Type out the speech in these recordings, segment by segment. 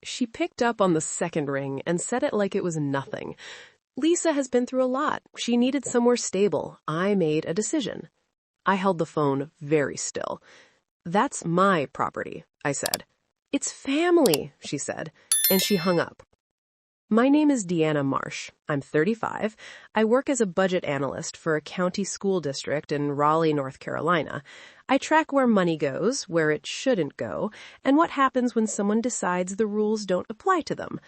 She picked up on the second ring and said it like it was nothing. Lisa has been through a lot. She needed somewhere stable. I made a decision. I held the phone very still. That's my property, I said. It's family, she said, and she hung up. My name is Deanna Marsh. I'm 35. I work as a budget analyst for a county school district in Raleigh, North Carolina. I track where money goes, where it shouldn't go, and what happens when someone decides the rules don't apply to them.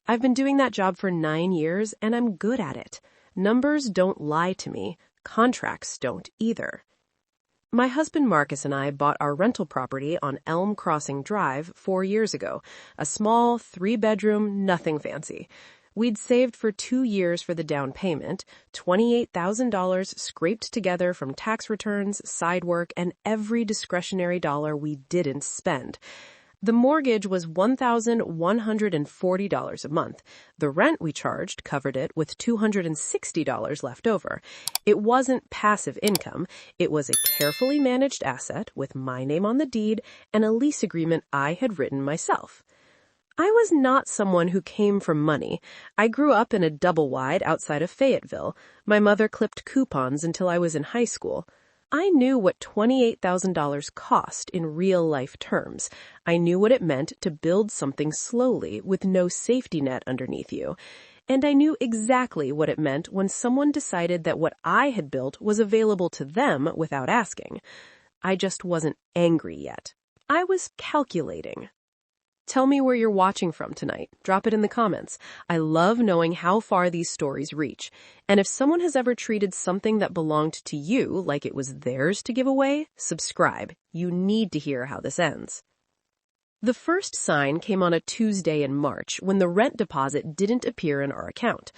I've been doing that job for 9 years, and I'm good at it. Numbers don't lie to me. Contracts don't either. My husband Marcus and I bought our rental property on Elm Crossing Drive 4 years ago. A small, 3-bedroom, nothing fancy. We'd saved for 2 years for the down payment, $28,000 scraped together from tax returns, side work, and every discretionary dollar we didn't spend. The mortgage was $1,140 a month. The rent we charged covered it with $260 left over. It wasn't passive income. It was a carefully managed asset with my name on the deed and a lease agreement I had written myself. I was not someone who came from money. I grew up in a double-wide outside of Fayetteville. My mother clipped coupons until I was in high school. I knew what $28,000 cost in real-life terms. I knew what it meant to build something slowly with no safety net underneath you. And I knew exactly what it meant when someone decided that what I had built was available to them without asking. I just wasn't angry yet. I was calculating. Tell me where you're watching from tonight. Drop it in the comments. I love knowing how far these stories reach. And if someone has ever treated something that belonged to you like it was theirs to give away, subscribe. You need to hear how this ends. The first sign came on a Tuesday in March when the rent deposit didn't appear in our account.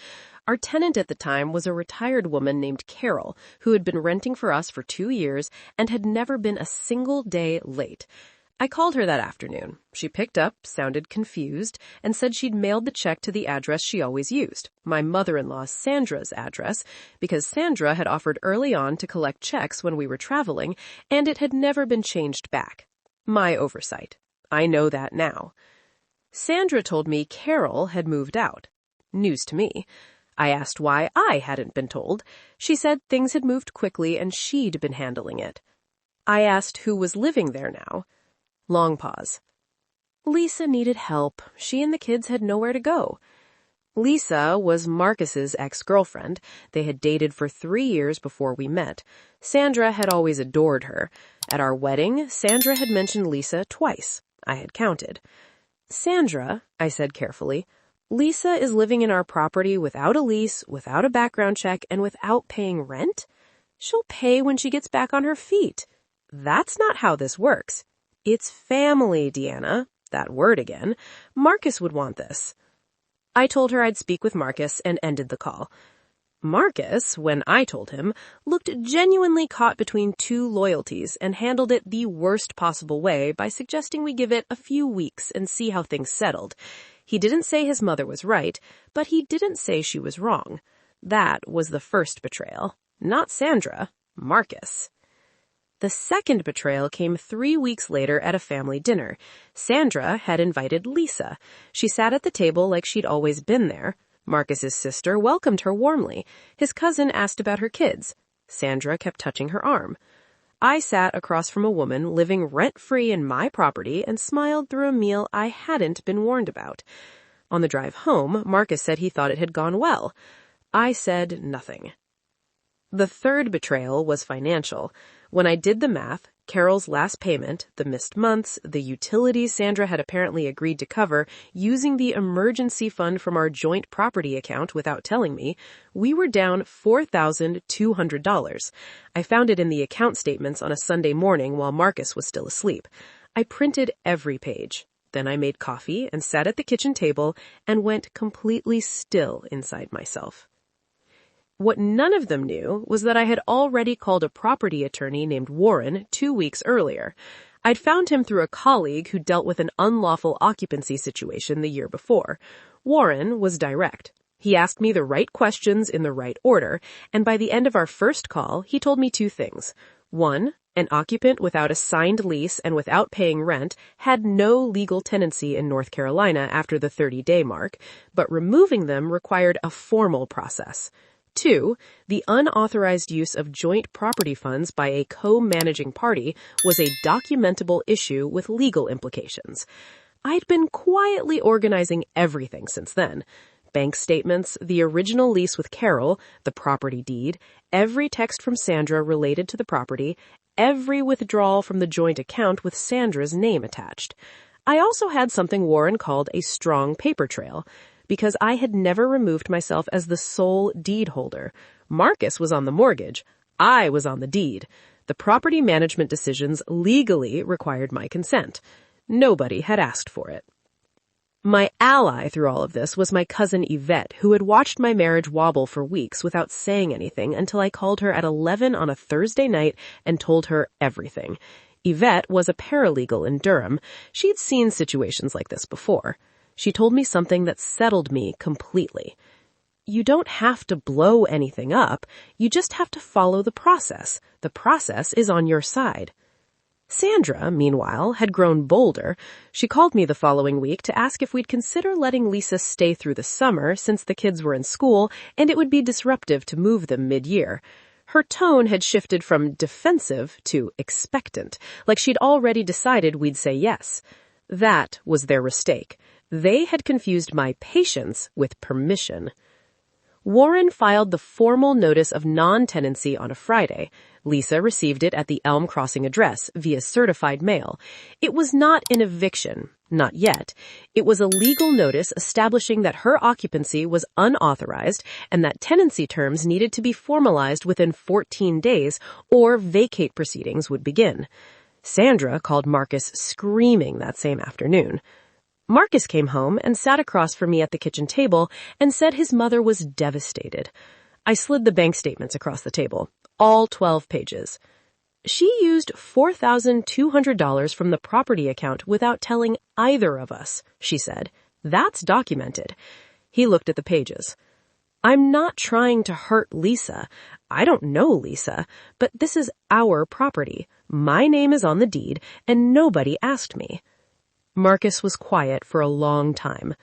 Our tenant at the time was a retired woman named Carol, who had been renting for us for 2 years and had never been a single day late. I called her that afternoon. She picked up, sounded confused, and said she'd mailed the check to the address she always used, my mother-in-law Sandra's address, because Sandra had offered early on to collect checks when we were traveling, and it had never been changed back. My oversight. I know that now. Sandra told me Carol had moved out. News to me. I asked why I hadn't been told. She said things had moved quickly and she'd been handling it. I asked who was living there now. Long pause. Lisa needed help. She and the kids had nowhere to go. Lisa was Marcus's ex-girlfriend. They had dated for 3 years before we met. Sandra had always adored her. At our wedding, Sandra had mentioned Lisa twice. I had counted. Sandra, I said carefully, Lisa is living in our property without a lease, without a background check, and without paying rent? She'll pay when she gets back on her feet. That's not how this works. It's family, Deanna. That word again. Marcus would want this. I told her I'd speak with Marcus and ended the call. Marcus, when I told him, looked genuinely caught between 2 loyalties and handled it the worst possible way by suggesting we give it a few weeks and see how things settled. He didn't say his mother was right, but he didn't say she was wrong. That was the first betrayal. Not Sandra, Marcus. The second betrayal came 3 weeks later at a family dinner. Sandra had invited Lisa. She sat at the table like she'd always been there. Marcus's sister welcomed her warmly. His cousin asked about her kids. Sandra kept touching her arm. I sat across from a woman living rent-free in my property and smiled through a meal I hadn't been warned about. On the drive home, Marcus said he thought it had gone well. I said nothing. The third betrayal was financial. When I did the math, Carol's last payment, the missed months, the utilities Sandra had apparently agreed to cover, using the emergency fund from our joint property account without telling me, we were down $4,200. I found it in the account statements on a Sunday morning while Marcus was still asleep. I printed every page. Then I made coffee and sat at the kitchen table and went completely still inside myself. What none of them knew was that I had already called a property attorney named Warren 2 weeks earlier. I'd found him through a colleague who dealt with an unlawful occupancy situation the year before. Warren was direct. He asked me the right questions in the right order, and by the end of our first call, he told me 2 things. 1, An occupant without a signed lease and without paying rent had no legal tenancy in North Carolina after the 30-day mark, but removing them required a formal process. 2, the unauthorized use of joint property funds by a co-managing party was a documentable issue with legal implications. I'd been quietly organizing everything since then. Bank statements, the original lease with Carol, the property deed, every text from Sandra related to the property, every withdrawal from the joint account with Sandra's name attached. I also had something Warren called a strong paper trail, because I had never removed myself as the sole deed holder. Marcus was on the mortgage. I was on the deed. The property management decisions legally required my consent. Nobody had asked for it. My ally through all of this was my cousin Yvette, who had watched my marriage wobble for weeks without saying anything until I called her at 11 on a Thursday night and told her everything. Yvette was a paralegal in Durham. She'd seen situations like this before. She told me something that settled me completely. You don't have to blow anything up. You just have to follow the process. The process is on your side. Sandra, meanwhile, had grown bolder. She called me the following week to ask if we'd consider letting Lisa stay through the summer since the kids were in school and it would be disruptive to move them mid-year. Her tone had shifted from defensive to expectant, like she'd already decided we'd say yes. That was their mistake. They had confused my patience with permission. Warren filed the formal notice of non-tenancy on a Friday. Lisa received it at the Elm Crossing address via certified mail. It was not an eviction, not yet. It was a legal notice establishing that her occupancy was unauthorized and that tenancy terms needed to be formalized within 14 days or vacate proceedings would begin. Sandra called Marcus screaming that same afternoon. Marcus came home and sat across from me at the kitchen table and said his mother was devastated. I slid the bank statements across the table, all 12 pages. She used $4,200 from the property account without telling either of us, she said. That's documented. He looked at the pages. I'm not trying to hurt Lisa. I don't know Lisa, but this is our property. My name is on the deed, and nobody asked me. Marcus was quiet for a long time.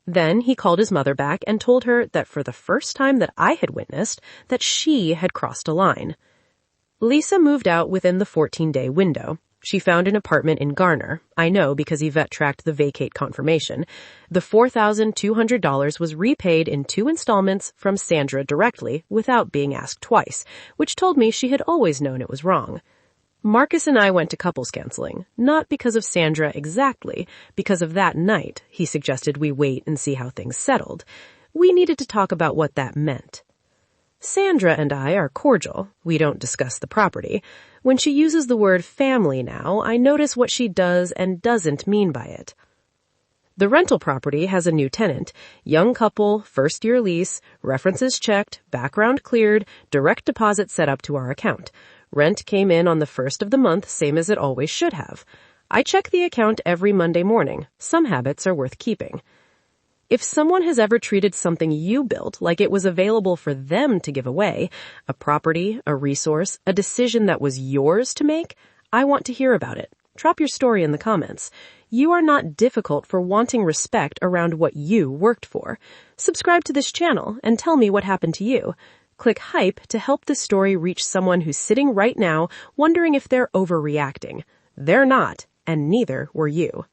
Then he called his mother back and told her that for the first time that I had witnessed, that she had crossed a line. Lisa moved out within the 14-day window. She found an apartment in Garner. I know because Yvette tracked the vacate confirmation. The $4,200 was repaid in 2 installments from Sandra directly without being asked twice, which told me she had always known it was wrong. Marcus and I went to couples counseling, not because of Sandra exactly, because of that night. He suggested we wait and see how things settled. We needed to talk about what that meant. Sandra and I are cordial. We don't discuss the property. When she uses the word family now, I notice what she does and doesn't mean by it. The rental property has a new tenant, young couple, first-year lease, references checked, background cleared, direct deposit set up to our account. Rent came in on the first of the month, same as it always should have. I check the account every Monday morning. Some habits are worth keeping. If someone has ever treated something you built like it was available for them to give away, a property, a resource, a decision that was yours to make, I want to hear about it. Drop your story in the comments. You are not difficult for wanting respect around what you worked for. Subscribe to this channel and tell me what happened to you. Click hype to help this story reach someone who's sitting right now wondering if they're overreacting. They're not, and neither were you.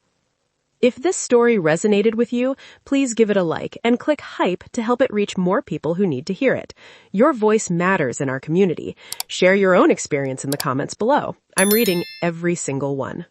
If this story resonated with you, please give it a like and click hype to help it reach more people who need to hear it. Your voice matters in our community. Share your own experience in the comments below. I'm reading every single one.